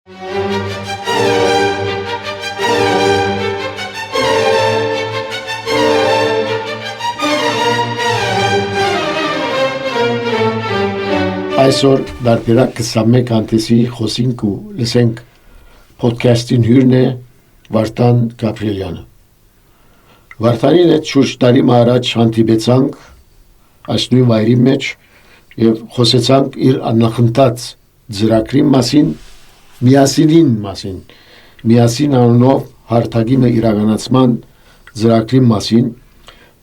Այսօր դարբերակ 21 անտեսի խոսինք ու լսենք պոդքասթին հյուրն է Վարդան Գաբրիելյանը։ Վարդանին հետ շուրջ տարի առաջ հանդիպեցանք այս նույն վայրի մեջ եւ խոսեցանք իր աննախընթաց ծրագրի մասին, միասին անունով հարթակի իրականացման ծրագրի մասին,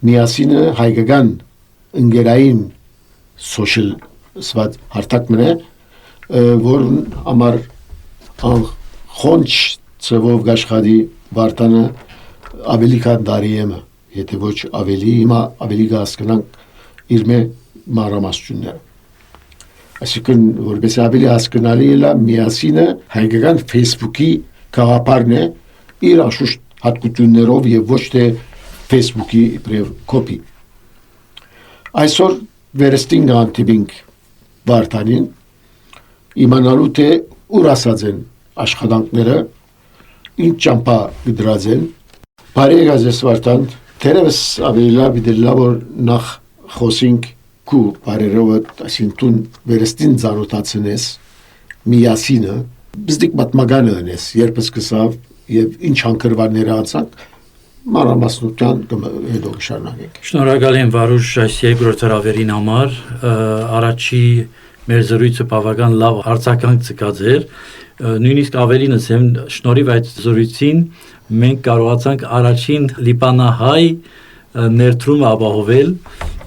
միասինը հայկական ընկերային social սված հարթակ մնե, որն ամար խոնչ ծվով գաշխադի Վարդանը ավելի կան դարի եմը, եթե ոչ ավելի, հիմա ավելի գասկնանք իր մե մանրամասնությունները։ Այսինքն, որպես ավելի հասկանալի է միասինը հայկական Facebook-ի գաղափարն է, իր անշուշտ հատկություններով եւ ոչ թե Facebook-ի կոպի։ Այսօր վերստին գանտիբինք Վարդանին իմանալու թե ուր ասած են աշխատանքները, ինչ ճամփա գդրած են։ Բարեկա ձեզ Վարդան, թերևս ավելի լավ դիլա որ նախ խոսենք քու բարերով, այսինքն վերստին ծանոթացնես միասինը, բզդիկ մատմագանը ես, երբ սկսավ եւ ինչ հանգրվանները անցանք, մանրամասնության հետո շարունակենք։ Շնորհակալ եմ Վարուժ այս երկրորդ հրավերին համար, առաջի մեր զրույցը բավական լավ արձագանք ցկած էր, նույնիսկ ավելին ասեմ, շնորհիվ այդ զրույցին մենք կարողացանք առաջին լիբանահայ ներդրում ապահովել,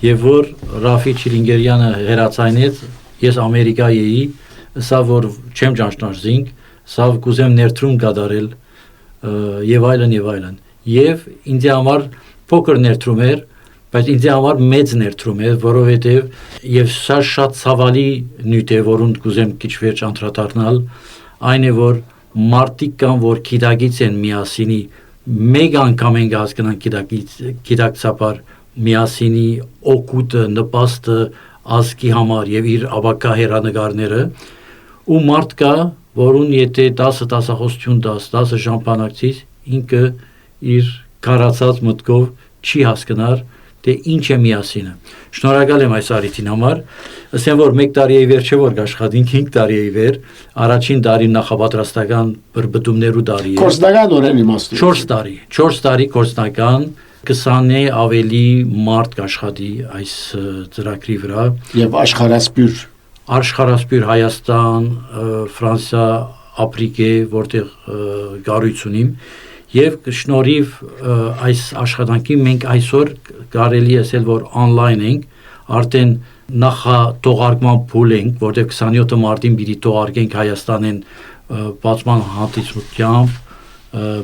եւ որ Ռաֆի Չիլինգերյանը հերացայնեց, ես Ամերիկայի էի, սա որ չեմ ճանաչնարզինք, սա կուզեմ ներդրում կատարել եւ այլն եւ այլն։ Եվ ինձ համար փոքր ներդրում էր, բայց ինձ համար մեծ ներդրում էր, որովհետև եւ սա շատ ցավալի նյութ է, որոնց կուզեմ քիչ վերջ անդրադառնալ, այն է որ մարդիկ կան, որ գիտակից են միասինի, մեկ անգամ են հասկանան գիտակցաբար միասինի օգուտը, նպաստը ազգի համար եւ իր ավակա հերանեկարները, ու մարդ կա, որուն եթե 10 դասախոսություն 10 ժամանակցից ինքը իր կարացած մտքով չի հասկանար, թե ինչ է միասինը։ Շնորհակալ եմ այս առիթին համար, ասեմ որ 1 տարի է վեր չէ որ աշխատենք, 5 տարի է վեր, առաջին տարին նախապատրաստական բրբտումներու տարի է։ Կորսնական օրեն իմաստու։ 4 տարի կորսնական, 20-ը ավելի մարդ կաշխատի այս ծրագրի վրա։ Եվ աշխարհասփյուր Հայաստան, Ֆրանսիա, Աֆրիկա, որտեղ գարույց ունիմ, եւ շնորհիվ այս աշխատանքի մենք այսօր կարելի է ասել որ on-line ենք, արդեն նախատողարկման փուլ ենք, որտեղ 27 մարտին պիտի թողարկենք Հայաստանեն բացման հանդիսությամբ,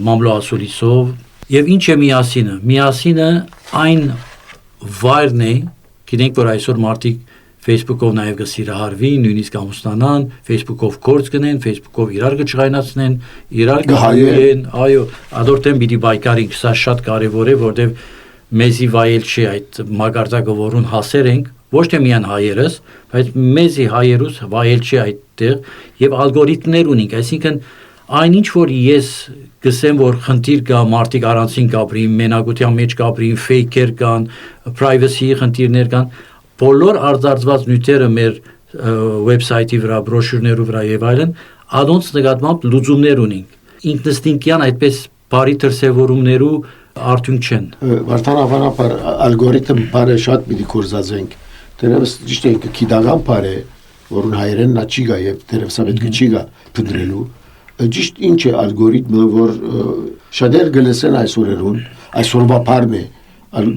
մամլոասուլիսով։ Եվ ինչ է միասինը։ Միասինը այն վայրն է, գիտենք որ այսօր մարդիկ Facebook-ով նաև կսիրահարվի, նույնիսկ ամուսնանան, Facebook-ով գործ գնեն, Facebook-ով իրար կճղայնացնեն, իրար կհայեն, այո, ադորտեն պիտի բայկարինք, սա շատ կարևոր է, որտեղ մեզի վայել չի այդ մագարտակը, որուն հասեր ենք, ոչ թե միան հայերս, բայց մեզի հայերուս վայել չի այդտեղ, եւ ալգորիթմներ ունենք, այսինքն այնինչ որ ես գսեմ որ խնդիր կա մարդիկ առանցին կապրին, մենակության մեջ կապրին, ֆեյքեր կան, privacy խնդիրներ կան, բոլոր արձարծված նյութերը մեր վեբսայթի վրա, բրոշյուրներու վրա եւ այլն, ադոնց նկատմամբ լուծումներ ունենք։ Ինքնստինքյան այդպես բարի դրսևորումներու արդյունք չեն։ Վարդանաբանաբար ալգորիթմ բարը շատ պիտի կորզածենք։ Դերևս ճիշտ է գիտական բարը, որուն հայերենն չի գա եւ դերևս պետք չի գա փնտրելու։ Ճիշտ ինչ է ալգորիթմը, որ շատեր գլսեն այսօրերուն, այսօրվա բարն է։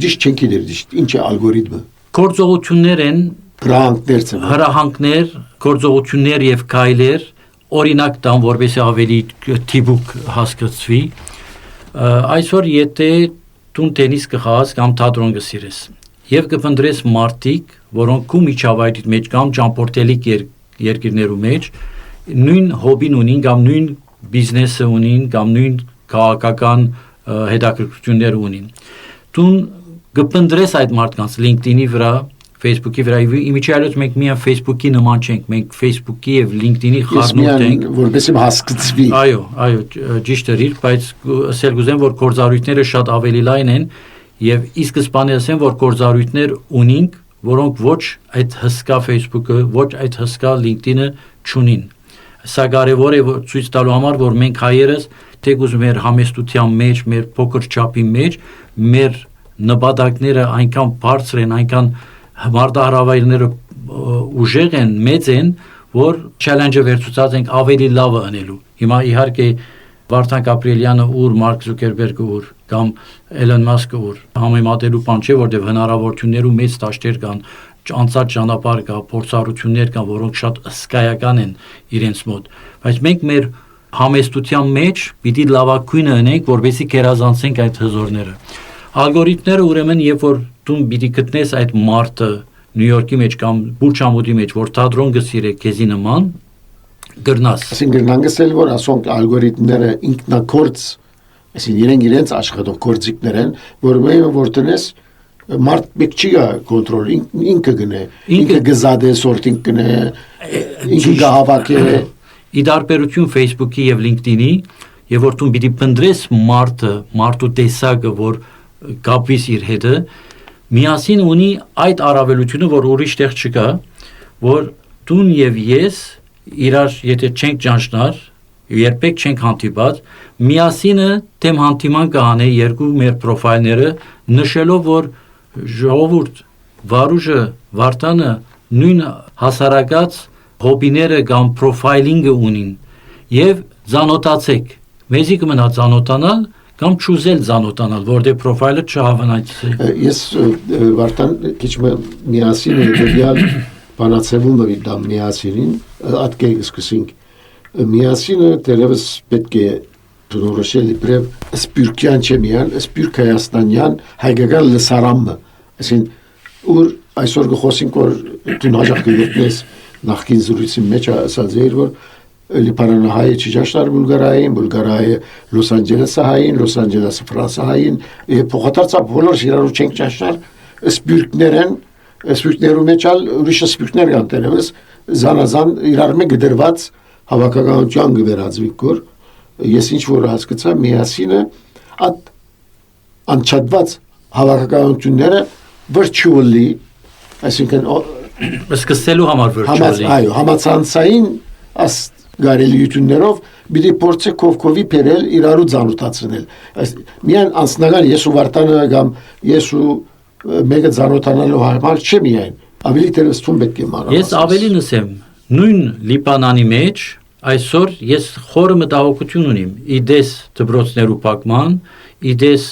Ճիշտ չենք գիտեր, ճիշտ ինչ է ալգորիթմը։ Գործողություններ են, հրահանգներ, գործողություններ եւ քայլեր, օրինակ տան, որովհետեւ ավելի թիբուկ հասկացվի։ Այսօր եթե դու տենիս կխաղաս կամ թատրոն կսիրես եւ կփնտրես մարդիկ, որոնք քու միջավայրի մեջ կամ ճամփորդելիք երկիրներու մեջ նույն հոբին ունին կամ նույն բիզնեսը ունին կամ նույն քաղաքական հետաքրքրություններ ունին։ Դու կփնտրես այդ մարդկանց LinkedIn-ի վրա, Facebook-ի վրա իմիջիալոց մենք միայն Facebook-ի նման չենք, մենք Facebook-ի եւ LinkedIn-ի խառնուրդ ենք, որովհետեւ հասկացվի։ Այո, ճիշտ է, բայց ասել գուզեմ, որ գործառույթները շատ ավելի լայն են եւ ի սկզբանե ասեմ, որ գործառույթներ ունենք, որոնք ոչ այդ հսկա Facebook-ը, ոչ այդ հսկա LinkedIn-ը չունին։ Սա կարևոր է ցույց տալու համար, որ մենք հայերս թեկուզ մեր համեստության մեջ, մեր փոքր չափի մեջ, մեր նպատակները այնքան բարձր են, այնքան մարտահրավերները ուժեղ են, մեծ են, որ challenge-ը վերցուցած ենք ավելի լավը անելու։ Հիմա իհարկե Վարդան Գաբրիելյանը ուր, Մարկ Զուկերբերգը ուր, կամ Էլոն Մասկը ուր, համեմատելու բան չէ, որտեղ հնարավորություններ ու մեծ դաշտեր կան, անցած ճանապարհ կա, փորձառություններ կան, որոնք շատ հսկայական են իրենց մոտ։ Բայց մենք մեր համեստության մեջ պիտի լավագույնը անենք, որովհետեւ կերազանցենք այդ հզորները։ Ալգորիթմները ուրեմն երբ որ դու պիտի գտնես այդ մարտը Նյու Յորքի մեջ կամ Բուրջամուդի մեջ, որ թատրոն գսիրե քեզի նման գրնաս։ Այսինքն նանգսել որ ասոնք ալգորիթմները ինքնակորձ, այսինքն իրենց աշխատող գործիքներ են, որ տնես մարդ մեկ չի կոնտրոլ ինքը գնե, ինքը գզադե սորտինգ գնե, ինքը գահավաքը ի դարբերություն Facebook-ի եւ LinkedIn-ի, եւ որ դու պիտի փնտրես մարդու տեսակը, որ կապվիս իր հետը, միասին ունի այդ առավելությունը, որ ուրիշ տեղ չկա, որ դու եւ ես իրար եթե չենք ճանչնար, երբեք չենք հանդիպած, միասինը թեմ հանդիման կանե երկու մեր պրոֆայլները, նշելով որ ժողովուրդ Վարուժը, Վարդանը նույն հասարակած հոբիները կամ պրոֆայլինգը ունին եւ ծանոթացեք։ Մեզի կմնա ծանոթանալ կամ չուզել ծանոթանալ, որտեղ պրոֆայլը չհավանացի։ Ես Վարդան քիչ միասին դեպիալ բանացվում է դա միասինին, ատկե սկսենք։ Միասինը դերևս պետք է դուրոշել իբրև սպյուրքյան չեմիան, սպյուրք հայաստանյան հայկական լսարանը։ Այսինքն ուր այսօր գխոսենք որ դու հաջող կգտնես նախքին զրույցի մեջ ասած էր որ Լիբանանահայը չճաշտար Բուլգարիայի Լոս Անջելեսը հային, Լոս Անջելեսը Ֆրանսիային, փոխադարձ բոլոր իրար չենք ճաշտար սպյուրքներ են, սպյուրքներու մեջ ուրիշ սպյուրքներ կան դերևս զանազան իրար մեջ դրված հավաքականության գվերածվի կոր ես ինչ որ հասկացա միասինը at անչադված հավաքականությունները virtually այսինքն սկսելու համար virtually այո համացանցային աս գարելիություններով պիտի փորձե կովկովի բերել իրարու ծանոթացնել միան անձնական ես ու Վարդանը կամ ես ու մեկը ծանոթանալու համար չէ միայն ավելի դերստուն պետք է մարդ ես ավելին ասեմ նույն Լիբանանի մեջ այսօր ես խորը մտահոգություն ունիմ իդես դպրոցներու փակման իդես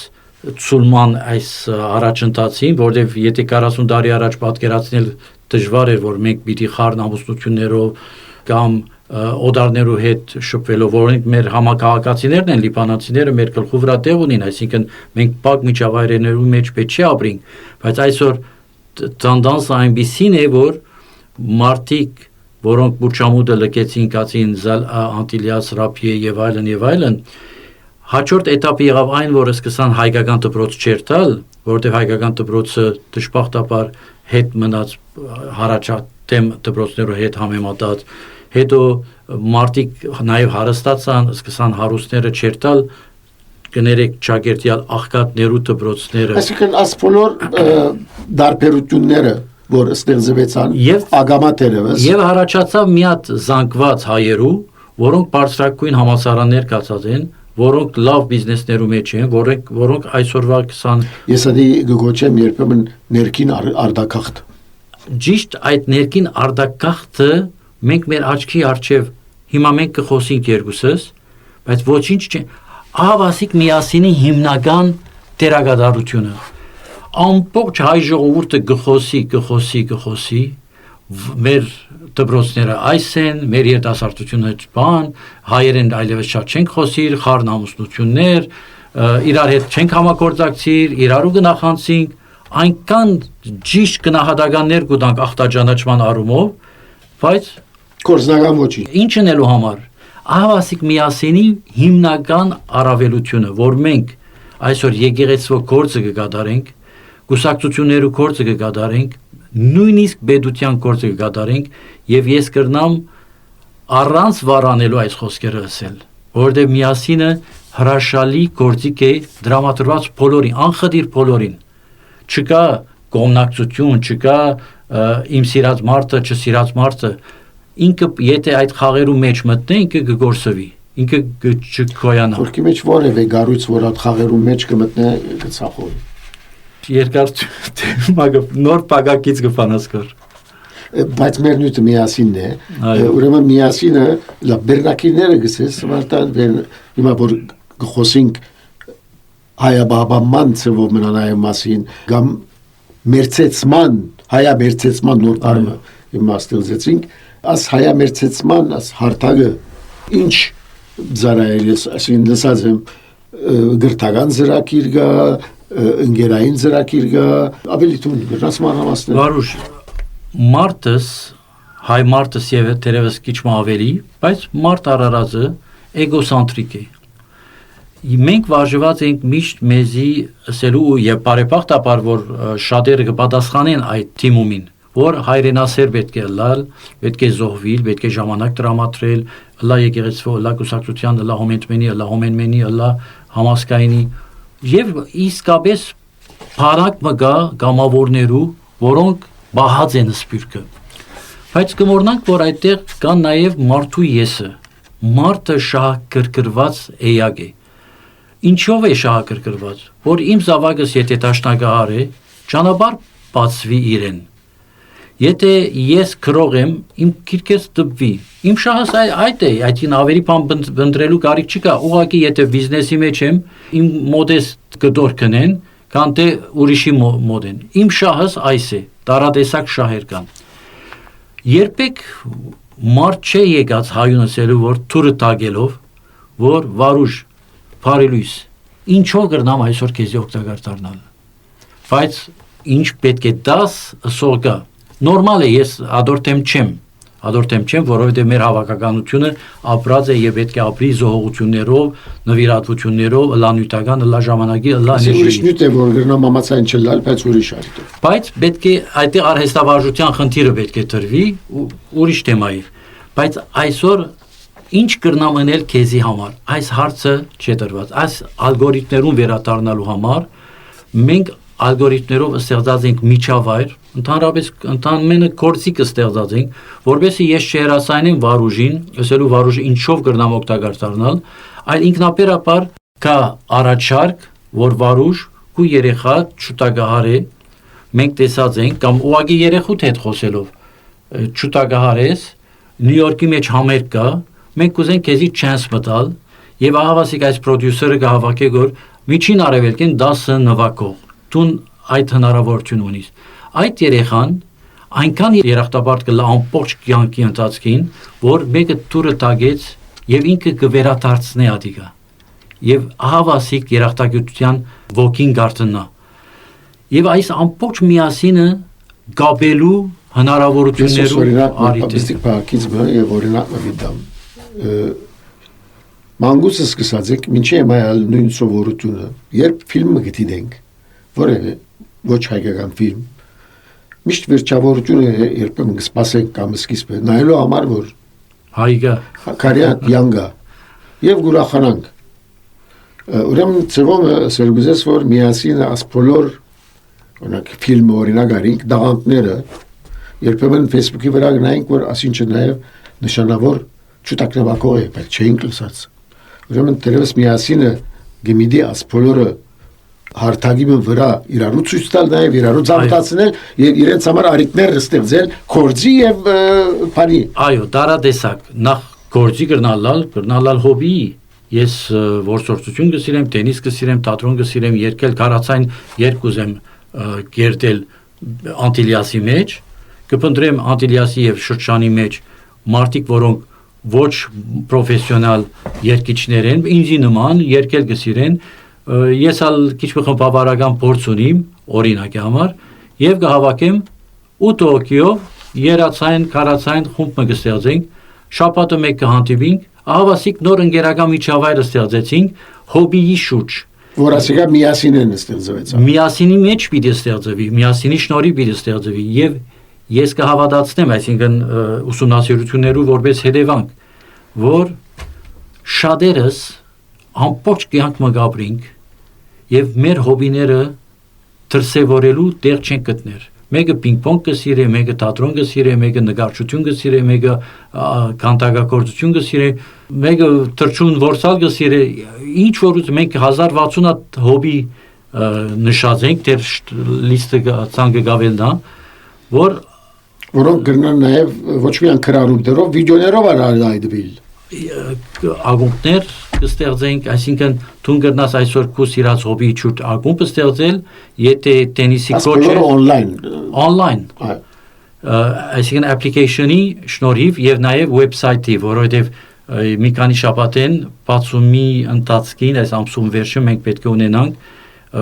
ցուլման այս առաջընթացին որովհետև եթե 40 տարի առաջ պատկերացնել դժվար էր որ մենք պիտի խառն ամուսնություններով կամ օդարներու հետ շփվելով որոնք մեր համակարգացիներն են լիբանանցիները մեր գլխու վրա տեղ ունին այսինքն մենք փակ միջավայրերու մեջ պետք չի ապրենք բայց այսօր տենդանսը այնպեսին է որ մարդիկ որոնք Բուրջամուդը լքեցին կացին Անտիլիաս Ռապիե եւ այլն հաջորդ этаպը եղավ այն որը սկսան հայկական դպրոց չերտալ որովհետեւ հայկական դպրոցը դժբախտաբար հետ մնաց հարաճատեմ դպրոցներու հետ համեմատած հետո մարդիկ նաև հարստացան սկսան հարուստները չերտալ կներեք ճակերտյալ աղքատներու դպրոցները այսինքն աս բոլոր դարբերությունները որ ստեղծվեցան ագամատերևս եւ հարաճացավ մի հատ զանգված հայերու որոնք բարձրակույն համալսարաններ կացած են որոնք լավ բիզնեսներու մեջ են որոնք այսօրվա 20 ես ադի գոչեմ երբեմն ներքին արդակախտ ճիշտ այդ ներքին արդակախտը մենք մեր աչքի առջև հիմա մենք կխոսենք երկուսս բայց ոչինչ չէ ահավասիկ միասինի հիմնական դերակատարությունը ամբողջ հայ ժողովուրդը գխոսի մեր դպրոցները այս են մեր երիտասարդությունը բան հայերեն այլևս շատ չենք խոսիր խառն ամուսնություններ իրար հետ չենք համագործակցիր իրարու գնահանցինք այնքան ճիշտ գնահատականներ կտանք ախտաջանաչման առումով բայց կորզնական ոչի ինչն ելու համար ահավասիկ միասինի հիմնական առավելությունը որ մենք այսօր եկեղեցվո գործը կկատարենք գուսակցություններու գործը կկատարենք նույնիսկ բեդության գործը կատարենք եւ ես կրնամ առանց վարանելու այս խոսքերը ասել, որովհետեւ միասինը հրաշալի գործիք է դրամատրված բոլորին, անխդիր բոլորին։ Չկա կողմնակցություն, չկա իմ սիրած մարդը, չսիրած մարդը, ինքը եթե այդ խաղերու մեջ մտնե, ինքը կգործվի, ինքը չկոյանա։ Որքի մեջ որևէ գառույց, որ այդ խաղերու մեջ կմտնե, կցախողի։ Երկար նոր պագակից կփանասկոր։ Բայց մեր նույնը միասինն է, ուրեմն միասինը լա բերնակիրները գսես, մարդան հիմա որ խոսենք հայաբաբաման ծվով մնանայը մասին, կամ մերցեցման, հայամերցեցման նոր արմը հիմա ստեղծեցինք, աս հայամերցեցման, աս հարթագը ինչ զարայել ես, այսին լսած եմ գրթական զրակիր գա, ընգերային զրակիր գա, ավելի տուն գրնաց մանավասներ։ Վարուշ, մարդս, հայ մարդս և թերևս քիչ ավելի, բայց մարդ արարածը էգոսանտրիկ է։ Մենք վարժված ենք միշտ մեզի ասելու եւ բարեբախտաբար որ շատերը կպատասխանեն այդ թիմումին, որ հայրենասեր պետք է լալ, պետք է զոհվել, պետք է ժամանակ տրամադրել, լա եկեղեցու, լա կուսակցության, լա հոմենտմենի, լա հոմենմենի, լա համասկայնի եւ իսկապես փառակ մգա գամավորներու, որոնք բահած են սպիրկը։ Բայց կմոռնանք, որ այդտեղ կա նաև մարդու եսը։ Մարդը շահագրգռված էյակ է։ Ինչով է շահագրգռված, որ իմ զավակս եթե տաշնակահար է, ճանապարհ բացվի իրեն։ Եթե ես քրող եմ, իմ քիրքես դպվի։ Իմ շահս այդ է, այդին ավելի բան բնդրելու կարիք չկա։ Ուղղակի եթե բիզնեսի մեջ եմ, իմ մոդես գդոր կնեն, քան թե ուրիշի մոդեն։ Իմ շահս այս է, տարատեսակ շահեր կան։ Երբեք մարդ չէ եկած հայունսելու, որ թուրը տագելով, որ վարուժ, բարելույս, ինչով կրնամ այսօր քեզի օգտակար դառնալ։ Բայց ինչ պետք է դաս սողգա։ Նորմալ է, ես ադորտեմ չեմ, որովհետև մեր հավաքականությունը ապրած է եւ պետք է ապրի զոհողություններով, նվիրատվություններով, լանյութական, լա ժամանակի, լա էներգիայի։ Ուրիշ նյութ է, որ գրնամ համացային չլալ, բայց ուրիշ արիք։ Բայց պետք է այդտեղ արհեստավարժության խնդիրը պետք է դրվի ուրիշ թեմայով։ Բայց այսօր ինչ կրնամ անել քեզի համար։ Այս հարցը չի դրված։ Այս ալգորիթմներուն վերադառնալու համար մենք ալգորիթմներով ստեղծած ենք միջավայր, ընդհանրապես ընդամենը կորցիկը ստեղծած ենք, որովհետեւ ես չհերասանեմ վարուժին, ասելու վարուժը ինչով կրնամ օգտակար դառնալ, այլ ինքնաբերաբար կա առաջարկ, որ վարուժ ու երեխա ճուտագահար է, մենք տեսած ենք կամ ուղղակի երեխուդ հետ խոսելով, ճուտագահար ես, Նյու Յորքի մեջ համերգ կա, մենք կուզենք քեզի չանս մտալ, եւ ահավասիկ այս պրոդյուսերը կհավաքի որ միջին արևելքին 10 նվակող, տուն այդ հնարավորություն ունիս։ Այդ երեխան այնքան երախտապարտ կլա ամբողջ կյանքի ընթացքին, որ մեկը տուրը տագեց եւ ինքը կվերադարձնի ադիգա։ Եվ ահավասիկ երախտագիտության ոգին գարտնա։ Եվ այս ամբողջ միասինը գաբելու հնարավորություններով արիտ բակից եւ օրինակ մտամ մանգուսը սկսած եք մինչև այլ նույն սովորությունը երբ ֆիլմը գտիդենք որևէ ոչ հայկական ֆիլմ միշտ վերջավորությունը երբեմն կսպասենք կամ սկիզբը նայելու համար որ հայգա կարիա յանգա եւ գուրախանանք ուրեմն ծովը սերգուզես որ միասին ասպոլոր օրինակ ֆիլմ օրինակ արինք դաղանտները երբեմն Facebook-ի վրա գնայինք որ ասինչը նաեւ նշանավոր չուտակնավակող է բայց չէինք լսած ուրեմն դերևս միասինը գմիդի ասպոլորը հարթագի վրա իրարու ցույց տալ նաև իրարու ծանոթացնել եւ իրենց համար արիքներ ստեղծել կորձի եւ բանի այո դարադեսակ նախ կորձի կրնալալ հոբի ես որսորդություն կսիրեմ տենիս կսիրեմ թատրոն կսիրեմ երկել կարացային երկ ուզեմ գերտել անտիլիասի մեջ կփնտրեմ անտիլիասի եւ շրջանի մեջ մարդիկ որոնք ոչ պրոֆեսիոնալ երգիչներ են ինձի նման երկել կսիրեն ես ալ քիչ բավարարական փորձ ունիմ օրինակի համար եւ կհավաքեմ 8 օկիով երացային կարացային խումբ կստեղծենք շաբաթը մեկ կհանդիպենք ահավասիկ նոր ընկերական միջավայր ստեղծեցինք հոբիի շուրջ որ ասիկա միասին են ստեղծվեցավ։ Միասինի մեջ պիտի ստեղծվի, միասինի շնորհիվ պիտի ստեղծվի եւ ես կհավատացնեմ, այսինքն ուսումնասիրություններով որպես հետևանք, որ շատերս ամբողջ կյանք մգաբրինք եւ մեր հոբիները դրսևորելու տեղ չեն գտներ։ Մեկը պինգ-պոնգ կսիրե, մեկը թատրոն կսիրե, մեկը նկարչություն կսիրե, մեկը կանտակագործություն կսիրե, մեկը թռչուն որսալ կսիրե, ինչ որ մենք 1060 հատ հոբի նշած ենք, դեր լիստը ցանկը գավելնա, որոնք գրնան նաև ոչ միայն քրարուտերով, վիդեոներով արայդվել։ Ակումբներ կստեղծենք, այսինքն դու կգնաս այսօր քո սիրած հոբի ճուտ ակումբ ստեղծել, եթե տենիսի կոչ է online, այսինքն application-ի շնորհիվ եւ նաև website-ի, որովհետեւ մի քանի շաբաթեն 60-ի ընթացքին, այս ամսում վերջը մենք պետք է ունենանք,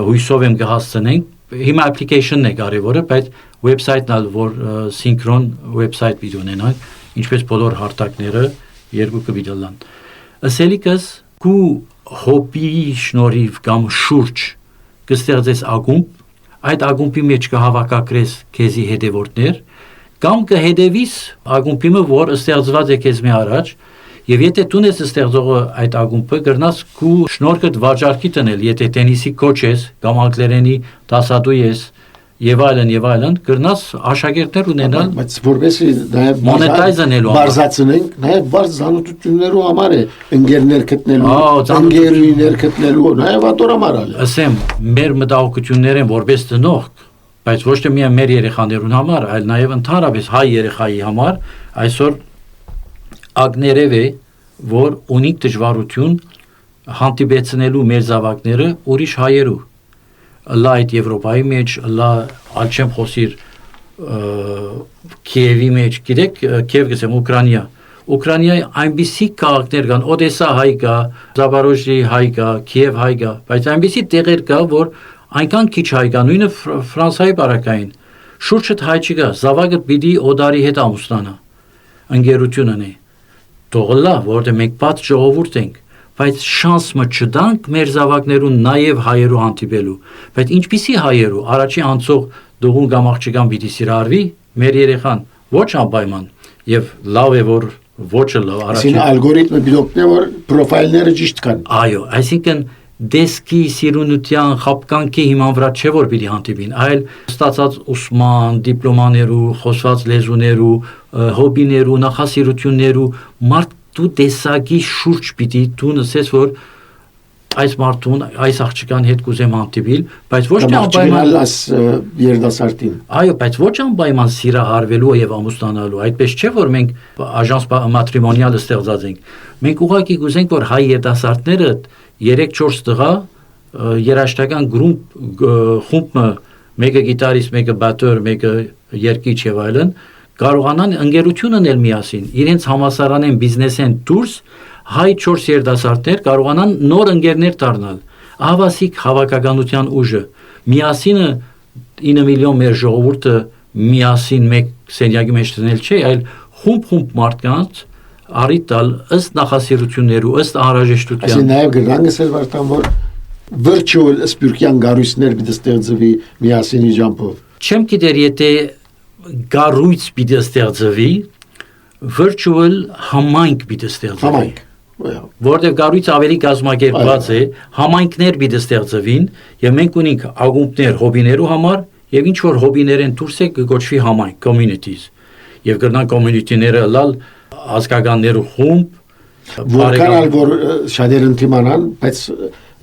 հույսով եմ կհասցնենք, հիմա application-ն է կարևորը, բայց website-ն ալ որ սինխրոն website պիտի ունենանք, ինչպես բոլոր հարթակները երկու կվիդելան։ Ասելիկս կու հոբի շնորհիվ կամ շուրջ կստեղծես ակումբ, այդ ակումբի մեջ կհավաքակրես քեզի հետևորդներ, կամ կհետևիս ակումբի մը որ ստեղծված է քեզ մի առաջ, եւ եթե դու ես ստեղծողը այդ ակումբը գրնաս կու շնորհքդ վաճառքի տնել, եթե տենիսի կոչ ես կամ անգլերենի դասադու ես եւ այլն գրնաս աշակերտներ ունենալ, բայց որովհետեւ նաեւ մոնետայզանելու բարձացնենք, նաեւ բարձ զանոթություններու համար է ընկերներ գտնելու, ընկերուներ գտնելու, նաեւ ատոր համար է։ Ասեմ, մեր մտահոգություններ են որպես տնող, բայց ոչ թե միայն մեր երեխաներուն համար, այլ նաեւ ընդհանրապես հայ երեխայի համար, այսօր ագներև է, որ ունիկ դժվարություն հանդիպեցնելու մեր զավակները ուրիշ հայերու։ Լա այդ Եվրոպայի մեջ, լա ալչեմ խոսիր Կիևի մեջ, գիտեք, Կիև գսեմ, Ուկրաինայի այնպիսի քաղաքներ կան, Օդեսա հայ կա, Զապորոժիե հայ կա, Կիև հայ կա, բայց այնպիսի տեղեր կա, որ այնքան քիչ հայ կա, նույնը Ֆրանսիայի բարակային, շուրջդ հայ չկա, զավակը պիտի օդարի հետ ամուսնանա, ընկերությունն է, թողլա, որտեղ մենք բաց ժողովուրդ ենք, բայց շանսը չտանք մեր զավակներուն նաև հայերու հանդիպելու, բայց ինչպիսի հայերու, առաջի անցող դողուն կամ աղջկան պիտի սիրարվի, մեր երեխան, ոչ անպայման, եւ լավ է, որ ոչը լավ, Այսինքն ալգորիթմը բիդոկն է, որ պրոֆայլները ճիշտ կան։ Այո, այսինքն դեսկի սիրունության խապկանքի հիման վրա չէ որ պիտի հանդիպին, այլ ստացած ուսման, դիպլոմաներու, խոսված լեզուներու, հոբիներու, նախասիրություններու, մարդու տեսակի շուրջ պիտի դու նսես որ այս մարդուն, այս աղջկան հետ կուզեմ հանդիպիլ, բայց ոչ թե անպայման երդասարտին։ Այո, բայց ոչ անպայման սիրահարվելու եւ ամուսնանալու, այդպես չէ որ մենք աժանս մատրիմոնիալը ստեղծած ենք։ Մենք ուղղակի կուզենք որ հայ երդասարտները 3-4 տղա երաժշտական խումբը, մեկը գիտարիստ, մեկը բատոր, մեկը երգիչ եւ այլն, կարողանան ընկերություն անել միասին, իրենց համասարանեն բիզնեսեն դուրս հայ 4 երդասարտներ կարողանան նոր ընկերներ դառնալ։ Ահավասիկ հավաքականության ուժը, միասինը 9 միլիոն մեր ժողովուրդը միասին մեկ սենյակի մեջ դնել չէ, այլ խումբ մարդկանց արիտալ ըստ նախասիրություններու, ըստ անհրաժեշտության։ Այսինքն նաև գրանգս էլ վարտան որ virtual սպյուրքյան գարույցներ պիտի ստեղծվի միասին իջամփով։ Չեմ գիտեր եթե գարույց պիտի ստեղծվի, virtual համայնք պիտի ստեղծվի։ Համայնք։ Որտեղ գարույց ավելի կազմակերպված է, համայնքներ պիտի ստեղծվին, եւ մենք ունենք ակումբներ հոբիներու համար, եւ ինչ որ հոբիներեն դուրս է կգոչվի համայնք, communities։ Եվ կրնան community-ները լալ ազգականներու խումբ, որքան որ շատեր ընդիմանան, բայց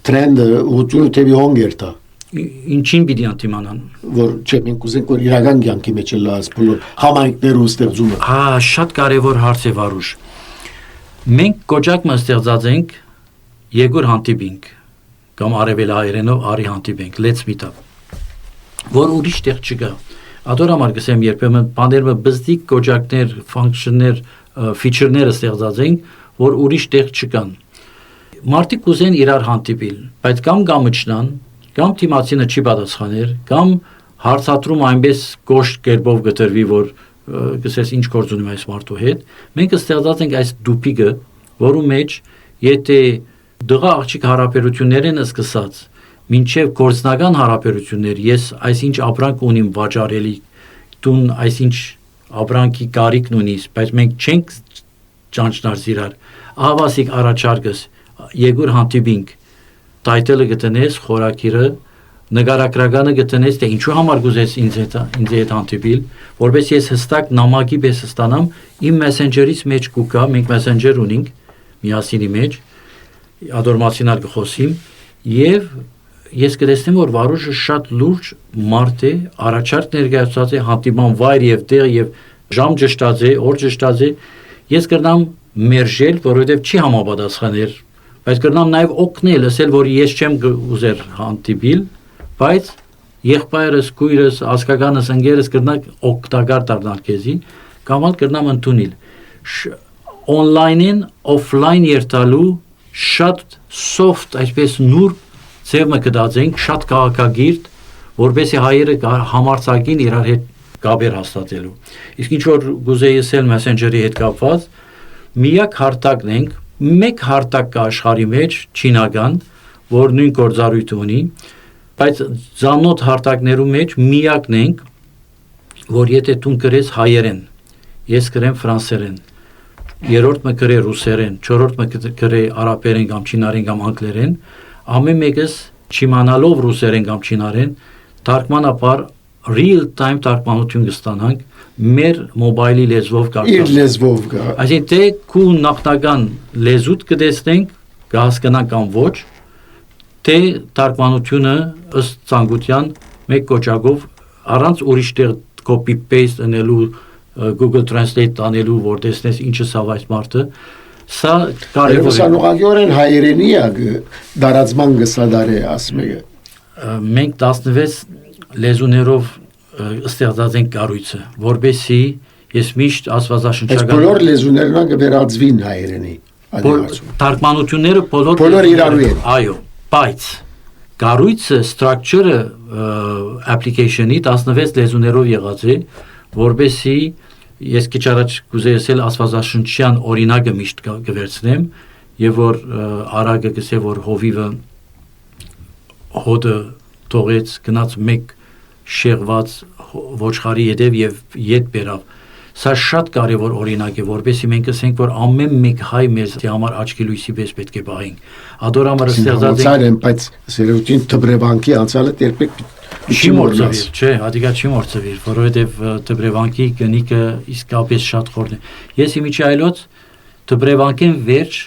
տրենդը ուտյուն թեւի հոնգերտա։ Ինչին պիտի անտիմանան։ Որ չէ, մենք ուզենք որ իրական կյանքի մեջ լաս բոլոր համայնքներու ստեղծումը։ Շատ կարևոր հարց է Վարուժ։ Մենք կոճակը ստեղծած ենք Եգոր հանդիպինք կամ արևելահայերենով արի հանդիպենք, let's meet up։ Որ ուրիշ տեղ չկա։ Ադորամար գսեմ երբեմն բաները բզդիկ կոճակներ, ֆունկցիաներ, ֆիչերները ստեղծած ենք, որ ուրիշ տեղ չկան։ Մարդիկ կուզեն իրար հանդիպիլ, բայց կամ գամչնան, կամ թիմացինը չի պատասխաներ, կամ հարցատրում այնպես կոշտ կերպով գտրվի, որ գսես ինչ գործ ունեմ այս մարդու հետ, մենք ստեղծած ենք այս դուպիկը, որու մեջ եթե դղա աղջիկ հարաբերություններ են սկսած մինչև գործնական հարաբերություններ ես այսինչ ապրանք ունիմ վաճառելի տուն այսինչ ապրանքի կարիքն ունիս բայց մենք չենք ճանճնար զիրար ահավասիկ առաջարկս եգուր հանդիպինք տայտելը գտնես խորակիրը նկարագրականը գտնես թե ինչու համար գուզես ինձ հետ հանդիպիլ որպես ես հստակ նամակի պես ստանամ իմ մեսենջերից մեջ կուկա մենք մեսենջեր ունենք միասինի մեջ ադորմացինալ կխոսիմ եւ ես կտեսնեմ որ Վարուժը շատ լուրջ մարդ է առաջարկ ներկայացած է հանդիպման վայր եւ տեղ եւ ժամ ճշտած է օր ճշտած է ես կրնամ մերժել որովհետեւ չի համապատասխաներ բայց կրնամ նաեւ օգնել ասել որ ես չեմ ուզեր հանդիպիլ բայց եղբայրս քույրս ասկականս ընկերս կրնակ օգտակար դառնալ քեզի կամ ալ կրնամ ընդունել on-line-ին off-line երթալու շատ soft այսպես նուրբ ձևը կդածենք շատ քաղաքագիրտ որովհետեւ հայերը համարցակին իրար հետ կապեր հաստատելու իսկ ինչ որ գուզեի ասել մեսենջերի հետ կապված միակ հարթակն ենք մեկ հարթակ կա աշխարհի մեջ չինական որ նույն գործառույթ ունի բայց զանոթ հարթակներու մեջ միակն ենք որ եթե դու գրես հայերեն ես գրեմ ֆրանսերեն երրորդը գրե ռուսերեն չորրորդը գրե արաբերեն կամ չինարեն կամ անգլերեն ամեն մեկս չիմանալով ռուսերեն կամ չինարեն թարգմանաբար real time թարգմանություն կստանանք մեր մոբայլի լեզվով կարդալ իր լեզվով գա այսինքն թե քու նախնական լեզուդ կտեսնենք կհասկանանք կամ ոչ թե թարգմանությունը ըստ ցանկության մեկ կոճակով առանց ուրիշ տեղ copy paste անելու Google Translate անելու որ տեսնես ինչը սա այս մարդը սա կարևոր է Սանուղագորեն հայերենի է դարածման գսադարե ասմեգը մենք 16 լեզուներով ստեղծած ենք կառույցը որբեսի ես միշտ աստվածաշնչական բոլոր լեզուներն կվերածվին հայերենի թարգմանությունները բոլոր իրարու են այո բայց կառույցը structure-ը application-ի 16 լեզուներով եղած է որբեսի ես քիչ առաջ կուզեի ասել աստվածաշնչյան օրինակը միշտ կվերցնեմ եւ որ արագը գսե որ հովիվը հոդը թողեց գնաց մեկ շեղված ոչխարի հետև եւ ետ բերավ սա շատ կարեւոր օրինակ է որբեսի մենք ասենք որ ամեն մեկ հայ մեզ համար աչքի լույսի պես պետք է բաղենք ադորամը ստեղծած են բայց սերուտին թբրևանքի անցալը երբեք չի մորցվի չէ հատիկա չի մորցվի որովհետեւ թբրևանքի կնիկը իսկապես շատ խորն է ես իմիջի այլոց թբրևանքին վերջ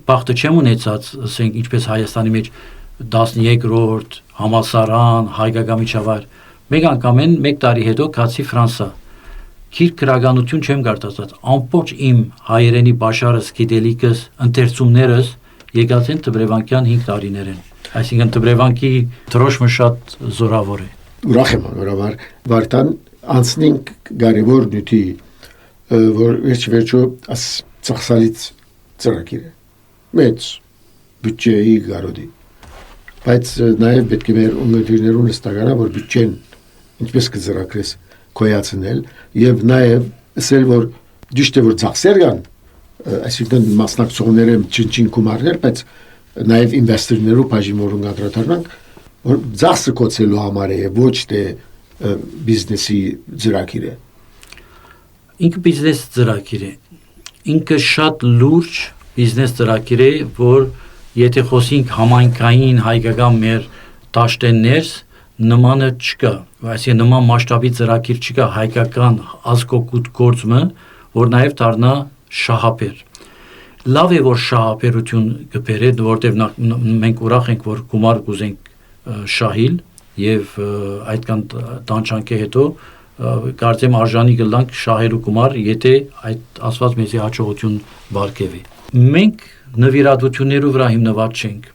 բախտը չեմ ունեցած ասենք ինչպես Հայաստանի մեջ 13-րդ համալսարան հայկական միջավայր մեկ անգամ են մեկ տարի հետո գացի Ֆրանսա Քիր քրագանություն չեմ գարտացած ամբողջ իմ հայերենի բաշարս գիտելիքս ընթերցումներս եկած են Տբրևանկյան 5 տարիներեն այսինքն Տբրևանկի դրոշմը շատ զորավոր է ուրախ եմ նորաբար Վարդան անցնենք կարևոր նյութի որ վերջո աս ծախսալից ծրագիր է մեծ բյուջեի գարոդի բայց նաև պետք է մեր ունեցողներուն ստականա որ բյուջեն ինչպես կծրագրես կոյացնել եւ նաեւ ասել որ ճիշտ է որ ծախսեր կան այսինքն մասնակցողները չին գումարներ բայց նաեւ ինվեստորներու բաժինորուն ադրատարանք որ ծախսը կոչելու համար է ոչ թե բիզնեսի ծրագիր է ինքը բիզնես ծրագիր է ինքը շատ լուրջ բիզնես ծրագիր է որ եթե խոսենք համայնքային հայկական մեր դաշտերներս նմանը չկա, այսինքն նման մասշտաբի ծրագիր չկա հայկական ազգօգուտ գործը, որ նաև դառնա շահապեր։ Լավ է որ շահապերություն կբերե, որտեղ մենք ուրախ ենք որ գումար կուզենք շահիլ եւ այդքան տանջանքի հետո կարծեմ արժանի կլանք շահելու գումար, եթե այդ ասված մեզի հաջողություն բարգեւի։ Մենք նվիրատվություններով վրա հիմնված չենք։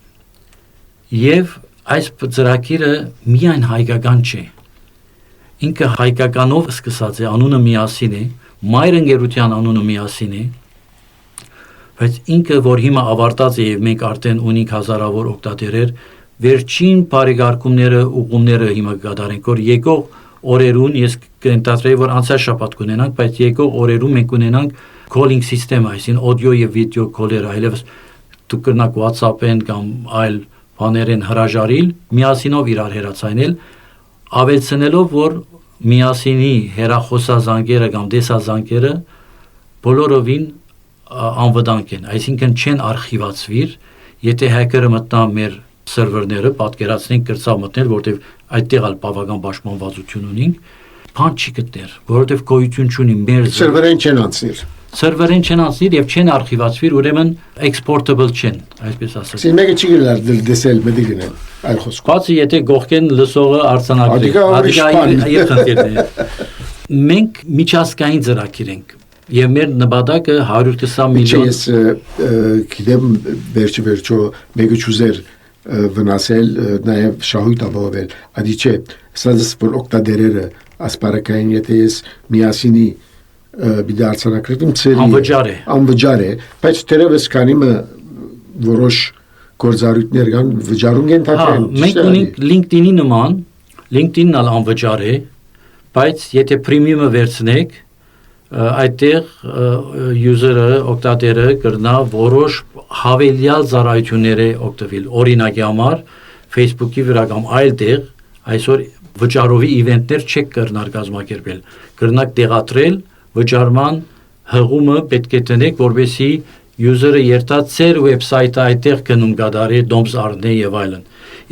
Եվ այս ծրագիրը միայն հայկական չէ։ Ինքը հայկականով սկսած է, անունը միասին է, մայրընկերության անունը միասին է, բայց ինքը որ հիմա ավարտած է եւ մենք արդեն ունենք հազարավոր օգտատերեր, վերջին բարեկարգումները, ուղումները հիմա կատարենք, որ եկող օրերուն ես կընտրեի որ անցյալ շաբաթ կունենանք, բայց եկող օրերուն մենք ունենանք calling system, այսինքն audio եւ video call-եր, այլևս դուք կրնակ WhatsApp-են կամ այլ բաներ են հրաժարիլ, միասինով իրար հերացայնել, ավելցնելով, որ միասինի հերախոսազանգերը կամ դեսազանգերը բոլորովին անվտանգ են, այսինքն չեն արխիվացվիր, եթե հեկերը մտնա մեր սերվերները, պատկերացնենք կրծավ մտնել, որտեղ այդտեղ ալ բավական պաշտպանվածություն ունենք, բան չի գտներ, որովհետև գոյություն չունի մեր սերվերեն չեն անցնիր։ Սերվերեն չեն անցնիր եւ չեն արխիվացվիր, ուրեմն exportable չեն, այսպես ասած։ Իսկ մեկը չի գնալ դեսել մտի գնել, այլ խոսք։ Բացի եթե գողքեն լսողը արցանակրի, եւ խնդիրներ։ Մենք միջազգային ծրագիր ենք եւ մեր նպատակը 120 միլիոն։ Ես գիտեմ վերջո մեկը ճուզեր վնասել նաեւ շահույթ ապահովել, adի չէ, սա որ օկտադերերը ասպարակային եթե ես միասինի բիդի արցանակրիմ ծերի անվճար է, բայց թերևս կանիմը որոշ գործառույթներ կան վճարում են թափեն։ Մենք ունենք LinkedIn-ի նման, LinkedIn-ն ալ անվճար է, բայց եթե պրեմիումը վերցնեք, այդտեղ user-ը, օգտատերը կրնա որոշ հավելյալ ծառայություններ օգտվել։ Օրինակի համար Facebook-ի վրա կամ այլ տեղ այսօր վճարովի իվենտներ չեք կրնար կազմակերպել։ Կրնակ տեղադրել վճարման հղումը պետք է տնեք, որպեսզի user-ը երթա ծեր վեբսայթը այդտեղ կնում գադարի դոմս առնե եւ այլն։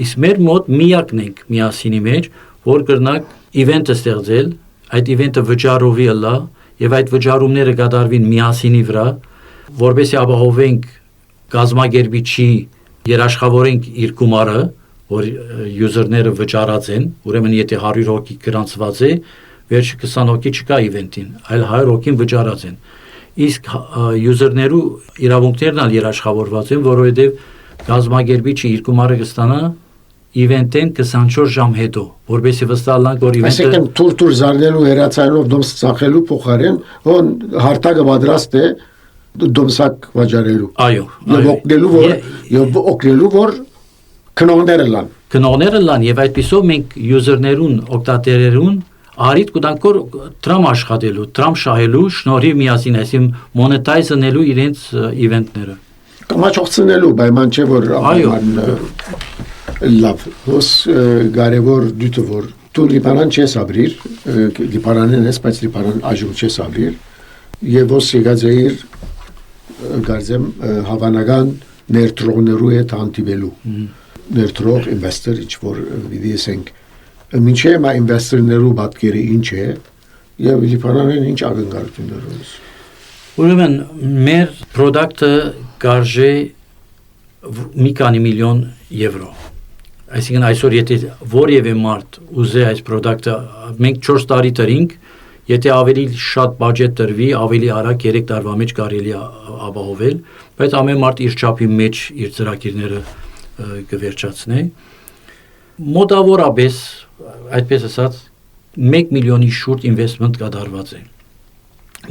Իսկ մեր մոտ միակն ենք միասինի մեջ, որ կրնակ իվենտը ստեղծել, այդ իվենտը վճարովի ըլա եւ այդ վճարումները կատարվին միասինի վրա, որպեսզի ապահովենք կազմակերպիչի երաշխավորենք իր գումարը, որ user-ները վճարած են, ուրեմն եթե 100 հոգի գրանցված է, վերջը 20 հոգի չկա իվենտին, այլ 100 հոգին վճարած են։ Իսկ user-ներու իրավունքներն ալ երաշխավորված են, որովհետև կազմակերպիչը իր գումարը կստանա իվենտեն 24 ժամ հետո, որպեսզի վստահանանք, որ իվենտը այսինքն թուր զարնելու հերացանով դոմս ծախելու փոխարեն, ոն հարտակը պատրաստ է դոմսակ վճարելու։ Այո, եւ օգնելու որ քնողները լան։ Քնողները լան եւ այդպիսով մենք user-ներուն, օգտատերերուն արիտ կուտանքոր տրամ աշխատելու, տրամ շահելու, շնորհիվ միասին, այսինքն մոնետայզնելու իրենց իվենտները։ Կամաչողցնելու, պայման չէ որ լավ, ոս կարևոր դույթը որ դու լիբանան չես ապրիր, լիբանանեն ես, բայց լիբանան այժմ չես ապրիր, եւ ոս եկած էիր գարձեմ հավանական ներդրողներու հետ հանդիպելու, ներդրող ինվեստոր, ինչ որ պիտի ասենք, մինչև մա ինվեստորներու պատկերը ինչ է եւ լիբանանեն ինչ ակնկալություններ ունի։ Ուրեմն մեր product-ը կարժե մի քանի միլիոն եվրո։ Այսինքն այսօր եթե որևէ մարդ ուզե այս product-ը, մենք 4 տարի տրինք, եթե ավելի շատ բյուջետ տրվի, ավելի արագ 3 տարվա մեջ կարելի է ապահովել, բայց ամեն մարդ իր չափի մեջ իր ծրագիրները կվերջացնի։ Մոտավորապես, այդպես ասած, 1 միլիոնի շուրջ investment կատարված է։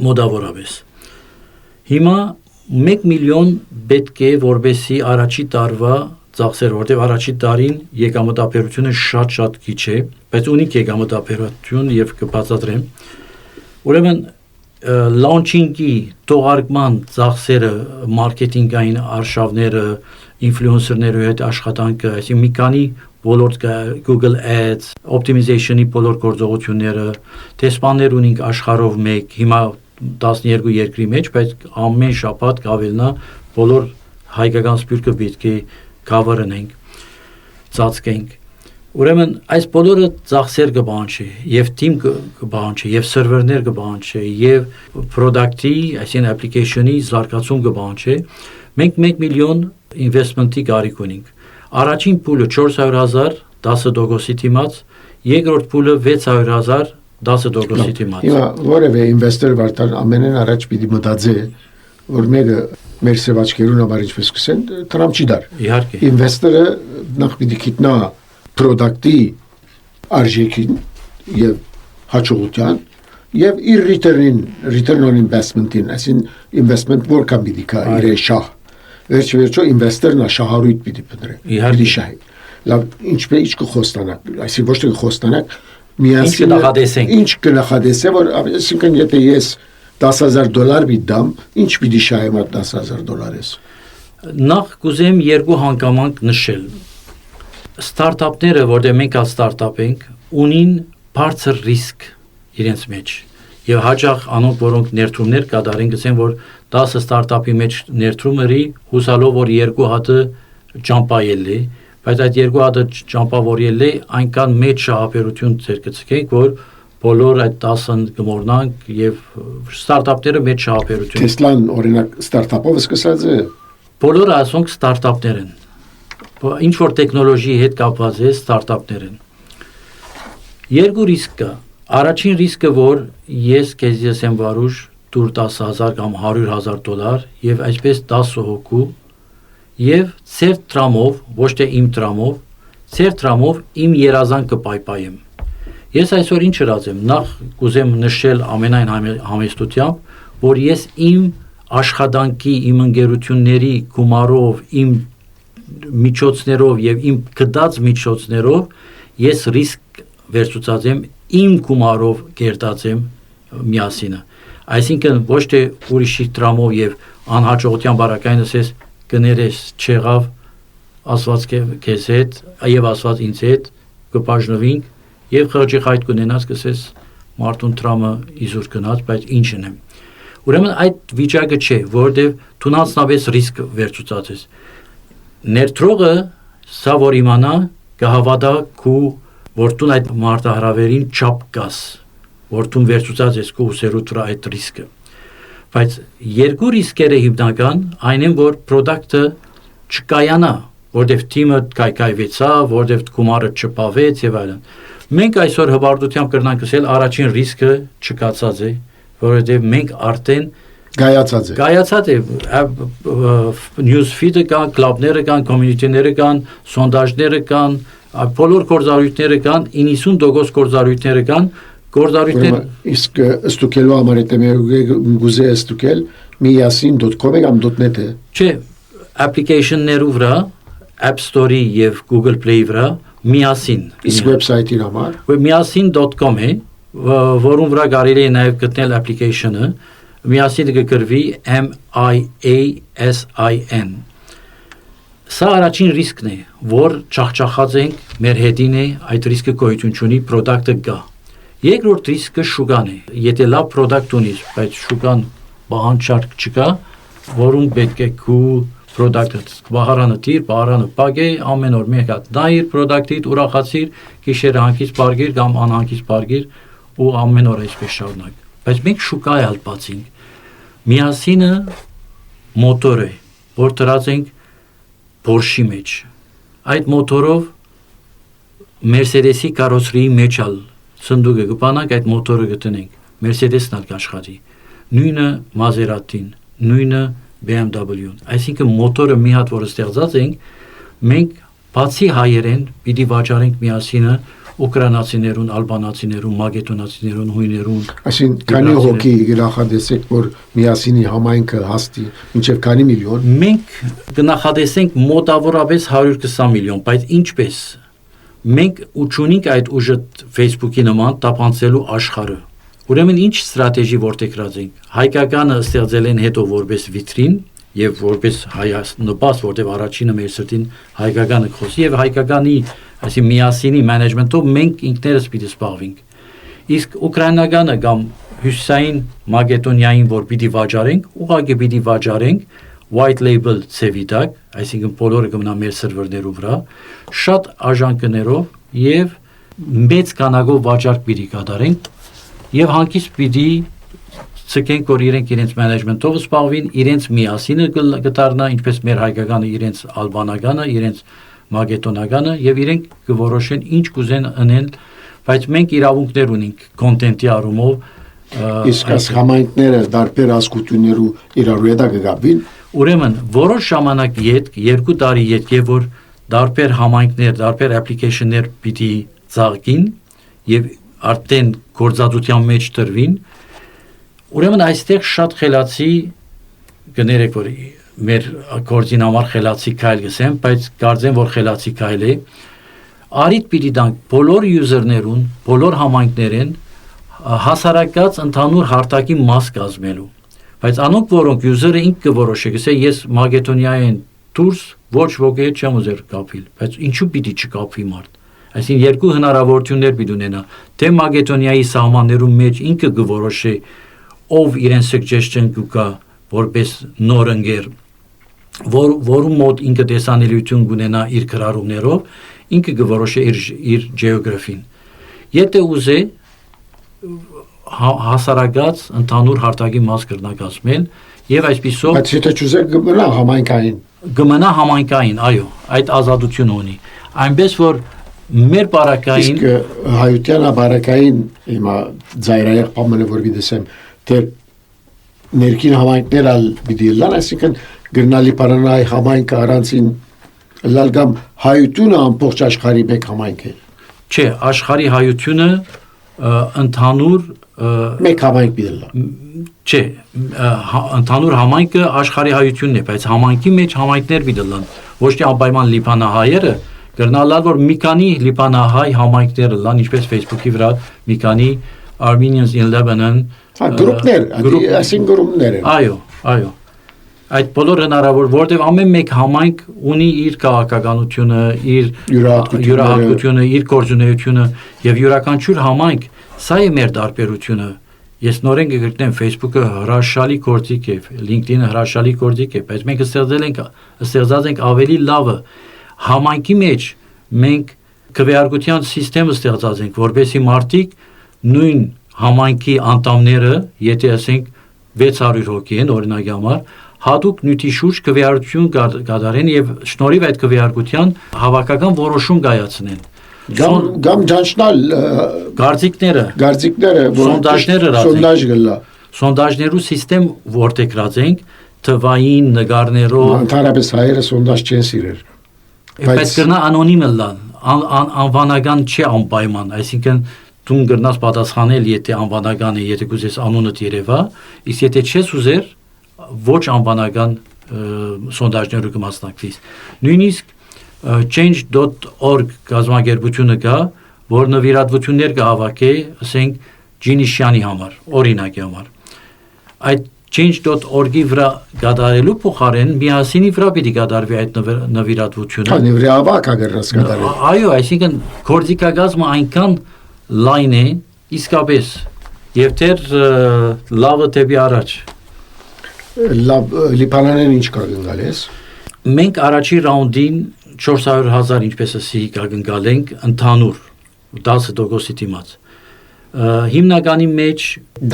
Մոտավորապես։ Հիմա 1 միլիոն պետք է որպեսի առաջի տարվա ծախսեր, որտեղ առաջի տարին եկամտաբերությունը շատ քիչ է, բայց ունի եկամտաբերություն եւ կբացատրեմ։ Ուրեմն launching-ի թողարկման ծախսերը, մարքեթինգային արշավները, ինֆլուենսերների հետ աշխատանքը, այսինքն մի քանի ոլորտ կա, Google Ads, optimization-ի բոլոր գործողությունները, տեսփաններ ունենք աշխարհով մեկ, հիմա 12 երկրի մեջ, բայց ամեն շաբաթ կավելնա բոլոր հայկական սպիրկը պետք է cover-ընենք, ծածկենք։ Ուրեմն այս բոլորը ծախսեր կբանչի, եւ թիմ կբանչի, եւ սերվերներ կբանչի, եւ product-ի, այսինքն application-ի զարգացում կբանչի։ Մենք 1 միլիոն investment-ի կարիք ունենք։ Առաջին փուլը 400,000 10% դիմաց, երկրորդ փուլը 600,000 10% դիմաց։ Հիմա որևէ ինվեստոր վարտան ամենեն առաջ պիտի մտածի, որ մեկը մեր սեվաճկերուն համար ինչպես կսեն, տրամ չի դար։ Իհարկե։ Ինվեստորը նախ պիտի գիտնա product-ի արժեքին եւ հաջողության եւ իր return on investment-ին, այսինքն investment որքան պիտի կա իր շահ։ Վերջո ինվեստորն է շահառույթ պիտի փնտրի։ Պիտի շահի։ Լավ, ինչ կխոստանաք, այսինքն ոչ թե կխոստանաք, միասին ինչ կնախադեսե, որ այսինքն եթե ես $10,000 բիդամ, ինչ պիտի շահեմ այդ $10,000 ես։ Նախ կուզեմ երկու հանգամանք նշել։ ստարտափները, որտեղ մենք ստարտափ ենք, ունին բարձր ռիսկ իրենց մեջ։ Եվ հաճախ անոնք, որոնք ներդրումներ կատարեն, գսեն, որ 10 ստարտափի մեջ ներդրումների հուսալով, որ 2 հատը ճամփայել է, բայց այդ 2 հատը ճամփավորել է, այնքան մեծ շահապերություն ձեր կցկենք, որ բոլոր այդ 10-ն կմոռնանք եւ ստարտափները մեծ շահապերություն։ Տեսլան օրինակ ստարտափով սկսած է։ Բոլորը ասոնք ստարտափներ են։ Ինչ որ տեխնոլոգիայի հետ կապված է ստարտափներ են։ Երկու ռիսկ կա։ Առաջին ռիսկը, որ ես քեզ եմ վարուժ դուր 10,000 կամ $100,000 եւ այսպես 10 հոգու եւ ծեր տրամով, ոչ թե իմ տրամով, ծեր տրամով իմ երազանքը պայպայեմ։ Ես այսօր ինչ հրացեմ, նախ կուզեմ նշել ամենայն համեստությամբ, որ ես իմ աշխատանքի, իմ ընկերությունների գումարով, իմ միջոցներով եւ իմ գտած միջոցներով ես ռիսկ վերցուցած եմ, իմ գումարով կերտած եմ միասինը։ Այսինքն ոչ թե ուրիշի տրամով եւ անհաջողության բարակայինս ես կներես չեղավ ասված քեզ հետ եւ ասված ինձ հետ կբաժնվենք եւ խղճի խայտ կունենաս կսես մարդուն տրամը իզուր գնաց, բայց ինչն է։ Ուրեմն այդ վիճակը չէ, որովհետեւ թունացնավես ռիսկ վերցուցած ես։ Ներդրողը սա որ իմանա կհավատա քու որտուն այդ մարտահրավերին չափ կաս, որտուն վերցուցած ես քու ուսերու դրա այդ ռիսկը։ Բայց երկու ռիսկերը հիմնական այն են, որ product-ը չկայանա, որտեվ թիմը կայքայվեցա, որտեվ գումարը չփավեց եւ այլն։ Մենք այսօր հբարդությամբ կրնանք ասել առաջին ռիսկը չկացած է, որովհետեւ մենք արդեն Գայացած է news feed-ը կան, կլաբները կան, community-ները կան, սոնդաժները կան, բոլոր գործառույթները կան, 90% գործառույթները կան, գործառույթներ իսկ ստուկելու համար գուզե ստուկել miyasin.com-ը կամ .net է։ Չէ, application-ներու վրա, App Store-ի եւ Google Play-ի վրա միասին։ Իսկ website-ի համար miyasin.com է, որում վրա կարելի է նաեւ գտնել application-ը, միասին կգրվի MIASIN։ Սա առաջին ռիսկն է, որ չախճախած ենք, մեր հետին է, այդ ռիսկը գոյություն ունի, product-ը գա։ Երկրորդ ռիսկը շուկան է։ Եթե լավ product ունես, բայց շուկան բանջարկ չկա, որում պետք է քու product-ը բահարանը տիր, բահարանը պագե, ամեն օր մեկ հատ նայիր product-ից, ուրախացիր, գիշերը հանգից բարգիր կամ անհանգից բարգիր ու ամեն օր այսպես շարունակ։ Բայց մենք շուկա է հալպացինք։ Միասինը մոտոր է, որ դրած ենք Porsche-ի մեջ։ Այդ մոտորով Mercedes-ի կարոսրիի մեջ ալ սնդուկը կպանանք, այդ մոտորը գտնենք։ Mercedes-ն ալ կաշխատի։ Նույնը Maserati-ն, նույնը BMW-ն։ Այսինքն մոտորը մի հատ որ ստեղծած ենք, մենք բացի հայերեն պիտի վաճառենք միասինը ուկրաինացիներուն, ալբանացիներուն, մագետոնացիներուն, հույներուն։ Այսինքն քանի հոգի գնահատեցեք, որ միասինի համայնքը հաստի մինչև քանի միլիոն։ Մենք գնահատեցենք մոտավորապես 120 միլիոն, բայց ինչպես։ Մենք ուչունենք այդ ուժը Facebook-ի նման տապանցելու աշխարհը։ Ուրեմն ինչ ստրատեգի որտեղած ենք։ Հայկականը ստեղծել են հետո որպես վիտրին եւ որպես նպաստ, որտեղ առաջինը մեր սրտին հայկականը խոսի եւ հայկականի այսի միասինի մենեջմենտով մենք ինքներս պիտի զբաղվենք։ Իսկ ուկրաինականը կամ հյուսային մագետոնիային որ պիտի վաճառենք, ուղղակի պիտի վաճառենք white label ցևիտակ, այսինքն բոլորը կմնա մեր սերվերներու վրա, շատ աժանկներով եւ մեծ քանակով վաճառք պիտի կատարենք եւ հանկից պիտի ցկենք որ իրենց մենեջմենտով զբաղվին, իրենց միասինը կդառնա, ինչպես մեր հայկականը իրենց ալբանականը, իրենց մագետոնականը եւ իրենք կորոշեն ինչ կուզեն անել, բայց մենք իրավունքներ ունենք կոնտենտի առումով։ Իսկ այս համայնքները դարբեր ազգություններու իրարու հետ կգաբին։ Ուրեմն որոշ ժամանակ յետ 2 տարի յետ եւ որ դարբեր համայնքներ, դարբեր application-ներ պիտի ծաղկին եւ արդեն գործածության մեջ դրվին։ Ուրեմն այստեղ շատ խելացի կներեք որ մեր գործին համար խելացի քայլ գսեմ, բայց կարծեմ որ խելացի քայլ է։ Արիդ պիտի դանք բոլոր user-ներուն, բոլոր համայնքներեն հասարակած ընդհանուր հարթակի մաս կազմելու։ Բայց անոնք որոնք user-ը ինքը կորոշի, գսե ես մագետոնիային դուրս ոչ ոքի հետ չեմ ուզեր կապիլ, բայց ինչու պիտի չկապվի մարդ։ Այսինքն երկու հնարավորություններ պիտի ունենա, թե Մակեդոնիայի սահմաններում մեջ ինքը կորոշի ով իրեն suggestion կուկա որպես նոր ընկեր, որում մոտ ինքը տեսանելիություն կունենա իր քրարումներով, ինքը կորոշի իր geography-ին։ Եթե ուզե հասարակած ընդհանուր հարթակի մաս կրնակացնել եւ այսպիսով բայց եթե չուզե գմնա համայնքային, այո, այդ ազատությունը ունի։ Այնպես որ մեր բարակային իսկ հայության բարակային հիմա ծայրայեղ բամանը որ գիտեմ թե ներքին համայնքներ ալ պիտի լան, այսինքն գրնալի պարանայի համայնքը առանցին լալ կամ հայությունը ամբողջ աշխարհի մեկ համայնք է։ Չէ, աշխարհի հայությունը ընդհանուր մեկ համայնք պիտի լան։ Չէ, ընդհանուր համայնքը աշխարհի հայությունն է, բայց համայնքի մեջ համայնքներ պիտի լան։ Ոչ թե անպայման լիբանահայերը կրնալալ որ մի քանի լիբանահայ համայնքներ լան, ինչպես Facebook-ի վրա մի քանի Armenians in Lebanon գրուպներ, այսին գրուպներ են։ Այո։ Այդ բոլոր հնարավոր, որտեղ ամեն մեկ համայնք ունի իր քաղաքականությունը, իր յուրահատկությունը, իր գործունեությունը եւ յուրաքանչյուր համայնք, սա է մեր տարբերությունը։ Ես նորեն կգտնեմ Facebook-ը հրաշալի գործիք է, LinkedIn-ը հրաշալի գործիք է, բայց մենք ստեղծած ենք ավելի լավը։ Համայնքի մեջ մենք քվեարկության համակարգ ստեղծած ենք, որովհետեւ մարդիկ նույն համայնքի անդամները, եթե ասենք 600 հոգի են օրինակի համար, հատուկ նյութի շուրջ քվեարկություն կատարեն եւ շնորհիվ այդ քվեարկության հավաքական որոշում կայացնեն։ Գամ ճանչնալ գարձիկները, սոնդաժ գլա։ Սոնդաժներու համակարգ որտեղած ենք թվային նկարներով։ Ընդհանրապես հայերը սոնդաժ չեն սիրեր։ Բայց կրնա անոնիմ լան, անվանական չի անպայման, այսինքն դու կրնաս պատասխանել, եթե անվանական է, եթե կուզես անունդ երևա, իսկ եթե չես ուզեր, ոչ անվանական սոնդաժներու կմասնակցես։ Նույնիսկ change.org կազմակերպությունը կա, որ նվիրատվություններ կհավաքի, ասենք Ջինիշյանի համար, օրինակի համար։ Այդ change.org-ի վրա կատարելու փոխարեն միասինի վրա պիտի կատարվի այդ նվիրատվությունը։ Քանի վրա ավակ ագրնաս կատարել։ Այո, այսինքն գործիքագազմը այնքան լայն է, իսկապես, եւ թեր լավը դեպի առաջ։ Լիբանանեն ինչ կարգնգալ ես։ Մենք առաջի ռաունդին 400,000 ինչպես ասի կարգնգալ ենք ընդհանուր 10% դիմաց։ Հիմնականի մեջ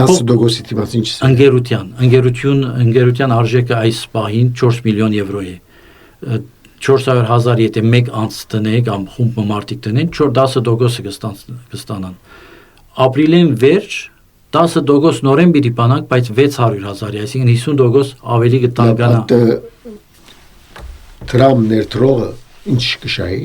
10% դիմաց ինչ է։ Ընկերության արժեքը այս պահին 4 միլիոն եվրո է։ 400,000 եթե մեկ անց տնեք կամ խումբ մարդիկ տնեն 10% կստանան։ Ապրիլին վերջ 10% նորեն պիտի բանանք, բայց 600,000, այսինքն 50% ավելի կտանկանա։ Տրամ ներդրողը ինչ կշահի։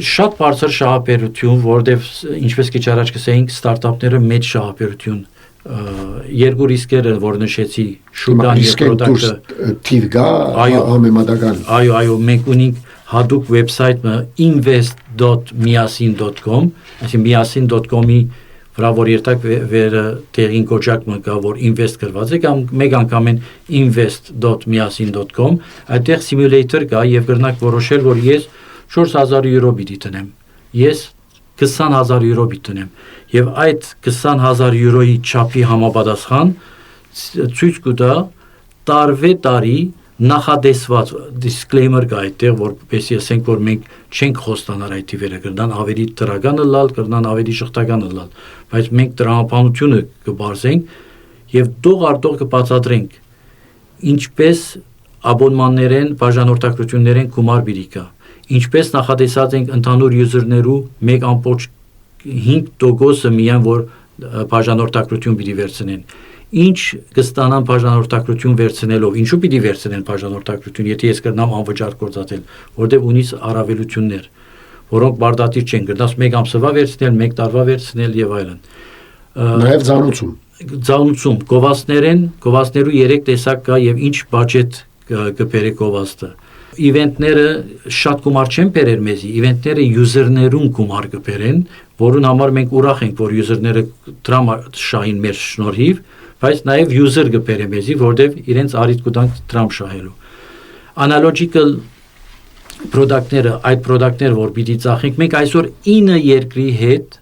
Շատ բարձր շահապետություն, որտեղ ինչպես քիչ առաջ կսեինք, ստարտափները մեծ շահապետություն երկու ռիսկերը, որ նշեցի, շուկան եւ պրոդուկտը թիվ գա համեմատական։ Այո, մենք ունենք հատուկ վեբսայթը invest.miasin.com, այսինքն miasin.com-ի վրա որ երթակ վերը տեղին կոճակը կա, որ invest գրված է, կամ մեկ անգամ են invest.miasin.com, այդտեղ simulator կա եւ կրնակ որոշել, որ ես 4,000 եվրո պիտի տնեմ։ Ես 20,000 եվրո պիտի տնեմ։ Եվ այդ 20,000 եվրոյի չափի համապատասխան ցույց կտա տարի նախադեсված disclaimer կա այդտեղ, որպեսզի ասենք, որ մենք չենք խոստանար այդ թիվերը, կրնան ավելի տրագանը լալ, կրնան ավելի շղթականը լալ, բայց մենք տրամաբանությունը կբարձենք եւ դող արտող կբացատրենք ինչպես աբոնմաններեն, բաժանորդակցություններեն գումար բերի կա, ինչպես նախադեсած ենք ընդհանուր user-ներու 1.5% միայն որ բաժանորդակցություն պիտի վերցնեն։ Ինչ կստանան բաժանորդակցություն վերցնելով, ինչու պիտի վերցնեն բաժանորդակցություն, եթե ես կրնամ անվճար գործատել, որտեղ ունիս առավելություններ, որոնք բարդատիր չեն, կրնաս 1 ամսվա վերցնել, 1 տարվա վերցնել եւ այլն։ Նաեւ Ձանուցում, գովաստներու 3 տեսակ կա եւ ինչ բյուջետ կբերի գովաստը։ Իվենտները շատ գումար չեն բերեր մեզի, իվենտները user-ներուն գումար կբերեն, որուն համար մենք ուրախ ենք, որ user-ները դրամ շահին մեր շնորհիվ, բայց նաև user կբերե մեզի, որտեղ իրենց արիտ կտանք դրամ շահելու։ Analogical product-ները, այդ product-ները, որ պիտի ծախենք, մենք այսօր 9 երկրի հետ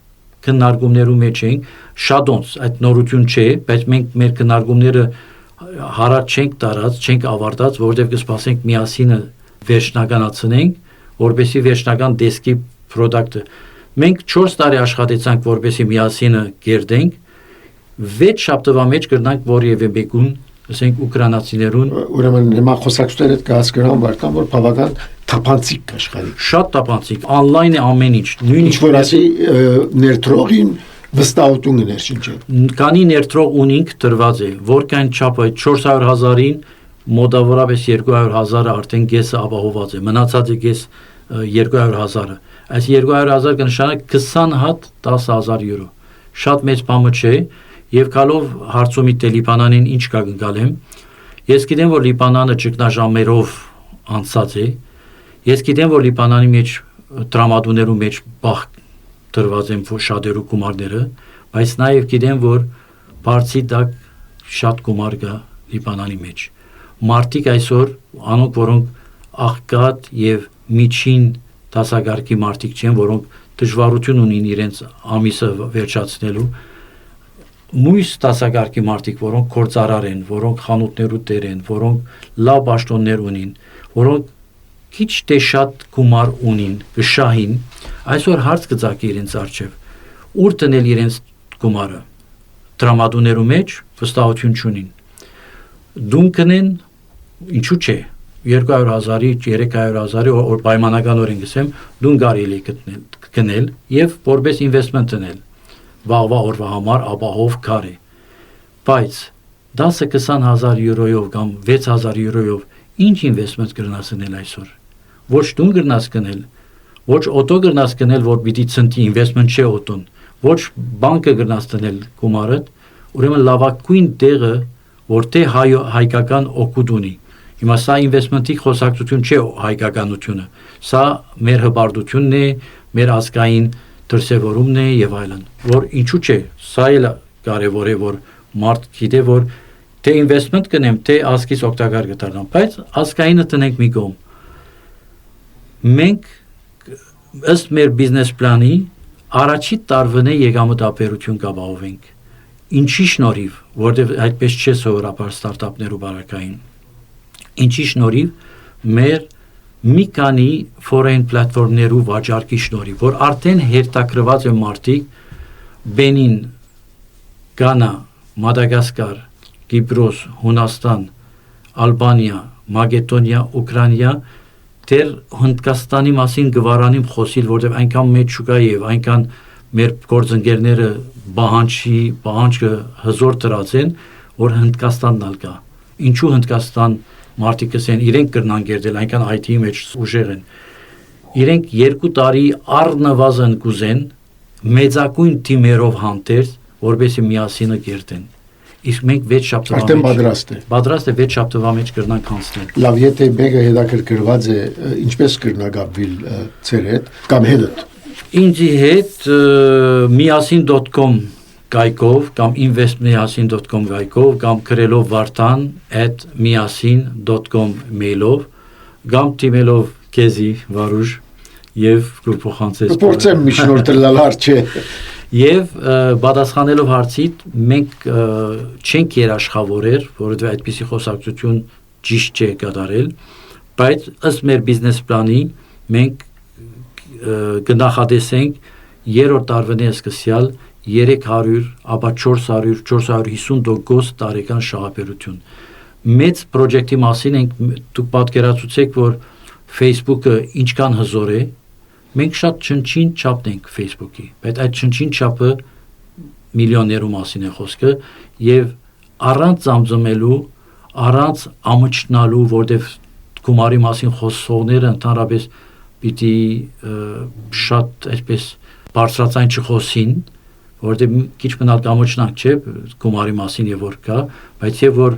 քննարկումներու մեջ ենք, շատոնց այդ նորություն չէ, բայց մենք մեր քննարկումները հարած չենք տարած, չենք ավարտած, որովհետև կսպասենք միասին վերջնականացնենք, որպեսզի վերջնական դեսկի product-ը մենք 4 տարի աշխատեցանք, որպեսզի միասին կերտենք, 6 շաբթվա մեջ կրնանք որևէ մեկուն, ասենք ուկրաինացիներուն, ուրեմն հիմա խոսակցությունները կհասկանան Վարդան, որ բավական թափանցիկ աշխարհի։ Շատ թափանցիկ, on-line է ամեն ինչ, Ինչ որ ասի ներդրողին վստահություն ուներ ինչ։ Կանի ներդրող ունինք դրված է, որքան չափը 400,000-ին մոտավորապես 200,000-ը արդեն գեսը ապահոված է, մնացած է գես 200,000-ը։ Այս 200,000 կնշանակի 20 հատ 10,000 եվրո։ Շատ մեծ բան չէ, եւ գալով հարցումի դե Լիբանանին ինչ կա գալեմ։ Ես գիտեմ, որ Լիբանանը ճգնաժամերով անցած է։ Ես գիտեմ, որ Լիբանանի մեջ տրամադուներու մեջ բախ դրված են շատերու գումարները, բայց նաեւ գիտեմ, որ բարձի դակ շատ գումար կա Լիբանանի մեջ։ Մարտիկ այսօր անոնք, որոնք աղքատ եւ միջին դասակարգի մարտիկ չեն, որոնք դժվարություն ունին իրենց ամիսը վերջացնելու, մույս դասակարգի մարտիկ, որոնք գործարար են, որոնք խանութներու տեր են, որոնք լավ պաշտոններ ունին, որոնք քիչ թե շատ գումար ունին, գշահին, այսօր հարց կծակի իրենց արչև, ուր տնել իրենց գումարը, տրամադուներու մեջ վստահություն չունին, դուն կնեն, ինչու չէ, 200,000-ի, 300,000-ի, որ պայմանականորեն գսեմ, դուն կարելի կնել եւ որպես investment տնել, վաղվա օրվա համար ապահով քարի, բայց 10-20,000 եվրոյով կամ 6,000 եվրոյով ինչ investment կրնաս գնել այսօր, ոչ դուն կրնաս գնել, ոչ օտո կրնաս գնել, որ պիտի ցնտի investment չէ օտոն, ոչ բանկը կրնաս տնել գումարդ, ուրեմն լավագույն տեղը, որ թե հայկական օգուտ ունի, հիմա սա investment-ի խոսակցություն չէ հայկականությունը, սա մեր հպարտությունն է, մեր ազգային դրսևորումն է եւ այլն, որ ինչու՞ չէ, սա էլ կարեւոր է, որ մարդ գիտե, որ թե investment կնեմ, թե ազգից օգտակար կդառնամ, բայց ազգայինը տնենք մի կողմ։ Մենք ըստ մեր բիզնես պլանի առաջի տարվն է եկամտաբերություն կապահովենք։ Ինչի շնորհիվ, որտեղ այդպես չէ սովորաբար ստարտափներու բարակային։ Ինչի շնորհիվ մեր մի քանի foreign պլատֆորմներու վաճառքի շնորհիվ, որ արդեն հերթակրված են մարդիկ Բենին, Գանա, Մադագասկար, Կիպրոս, Հունաստան, Ալբանիա, Մակեդոնիա, Ուկրաինա, դեռ Հնդկաստանի մասին գվարանիմ խոսիլ, որտեղ այնքան մեծ շուկա է եւ այնքան մեր գործընկերները բահանջը հզոր դրած են, որ Հնդկաստանն ալ կա։ Ինչու Հնդկաստան մարդիկ ասեն իրենք կրնան գերդել, այնքան IT-ի մեջ ուժեղ են։ Իրենք 2 տարի առնվազն կուզեն մեծակույն թիմերով հանդերձ, որովհետեւ միասին գերդեն։ Իսկ մենք 6 շաբթվա Արդեն պատրաստ է։ Պատրաստ է 6 շաբթվա մեջ կրնանք հանձնել։ Լավ, եթե մեկը հետաքրքրված է, ինչպես կրնագաբվիլ ծեր հետ կամ հետդ։ Ինձի հետ miasin.com գայքով կամ investmiasin.com գայքով կամ գրելով vartan@miasin.com մեյլով կամ թիմելով քեզի Վարուժ եւ փոխանցես։ Փորձեմ միջնորդել հարց չէ։ Եվ պատասխանելով հարցիդ մենք չենք երաշխավորեր, որովհետև այդպիսի խոսակցություն ճիշտ չէ կատարել, բայց ըստ մեր բիզնես պլանի մենք կնախադեսենք երրորդ տարվա սկսյալ 300, ապա 400, 450% տարեկան շահապերություն։ Մեծ պրոջեկտի մասին ենք դուք պատկերացուցեք, որ Facebook-ը ինչքան հզոր է, մենք շատ չնչին չափ ենք Facebook-ի, բայց այդ չնչին չափը միլիոններու մասին է խոսքը եւ առանց ծամծմելու, առանց ամճնալու, որտեվ գումարի մասին խոսողները ընդհանրապես պիտի շատ այսպես բարձրացան չխոսին, որտեվ քիչ մնալ կամոչնանք չէ գումարի մասին եւ որ կա, բայց եւ որ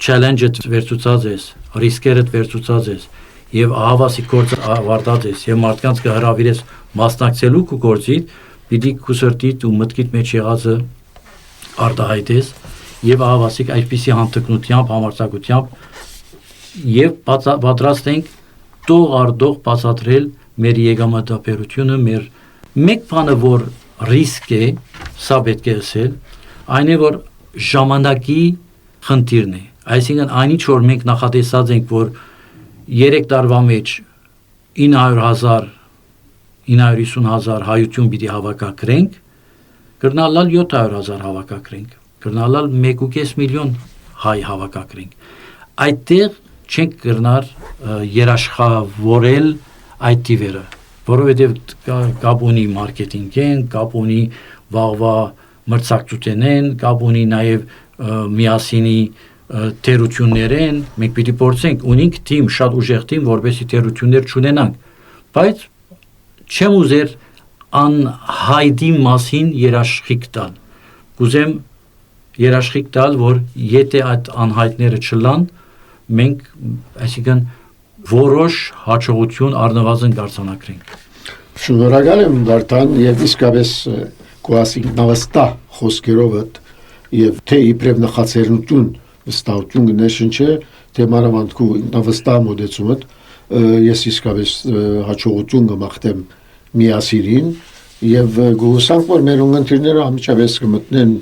challenge-ը վերցուցած ես, ռիսկերը վերցուցած ես եւ ահավասի գործը ավարտած ես եւ մարդկանց կհրավիրես մասնակցելու քո գործիդ, պիտի քուսրտիդ ու մտքիդ մեջ եղածը արտահայտես եւ ահավասիկ այսպիսի հանդգնությամբ, համարձակությամբ եւ պատրաստ ենք տող արդող բացատրել մեր եկամտաբերությունը, մեր մեկ բանը որ ռիսկ է, սա պետք է ասել, այն է որ ժամանակի խնդիրն է, այսինքն այնինչ որ մենք նախատեսած ենք, որ 3 տարվա մեջ 950,000 հայություն պիտի հավաքագրենք, կրնալալ 700,000 հավաքագրենք, կրնալալ 1.5 միլիոն հայ հավաքագրենք, այդտեղ չենք կրնար երաշխավորել այդ տիվերը, որովհետև կապ ունի մարքեթինգեն, կապ ունի վաղվա մրցակցությունեն, կապ ունի նաև միասինի թերություններ են, մենք պիտի փորձենք, ունենք թիմ, շատ ուժեղ թիմ, որպեսզի թերություններ չունենանք, բայց չեմ ուզեր անհայտի մասին երաշխիք տալ, կուզեմ երաշխիք տալ, որ եթե այդ անհայտները չլան, մենք այսինքն որոշ հաջողություն առնվազն կարձանագրենք։ Շնորհակալ եմ Վարդան եւ իսկապես կոասիկ նավստա խոսքերովդ եւ թե իբրև նախաձեռնություն վստահություն գնեշնչե թե մանավանդկու նավստա մոդեցումդ ես իսկապես հաջողություն կմաղթեմ միասիրին եւ գուսանք որ մեր ունգընտիրները ամիջապես կմտնեն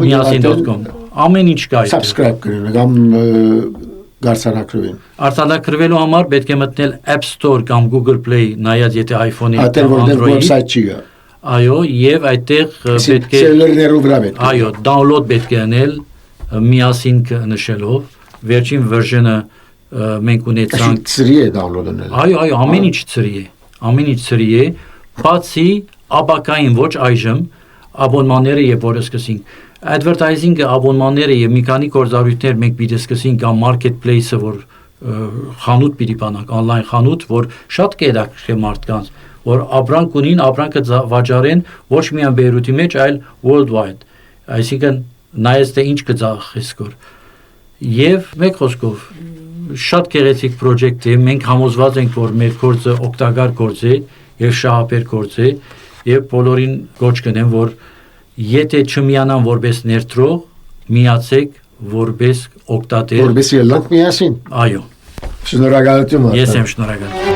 miasin.com ամեն ինչ կա այդտեղ subscribe կրեն կամ գարցանակրվեն արտադրելու համար պետք է մտնել App Store կամ Google Play նայած եթե iPhone-ի կամ Android-ի website չի գա այո եւ այդտեղ պետք է սելերներով վրա պետք է այո download պետք է անել միասին նշելով վերջին version-ը մենք ունեցանք ծրի է download անել այո ամեն ինչ ծրի է բացի ապակային ոչ այժմ abonnementները եւ որը սկսենք advertising-ը abonnementները եւ մի քանի գործառույթներ մենք պիտի սկսենք կամ marketplace-ը որ խանութ պիտի բանանք online խանութ որ շատ կերակրե մարդկանց որ ապրանք ունին ապրանքը վաճառեն ոչ միայն Բեյրութի մեջ այլ worldwide այսինքն նայած թե ինչ կձախեսկոր եւ մեկ խոսքով շատ գեղեցիկ պրոջեկտ է մենք համոզված ենք որ մեր գործը օգտակար գործ է եւ շահապեր գործ է եւ բոլորին գոչ կնեմ որ եթե չմիանան որպես ներդրող միացեք որպես օգտատեր որպես ելանք միասին այո շնորհակալություն ես եմ շնորհակալ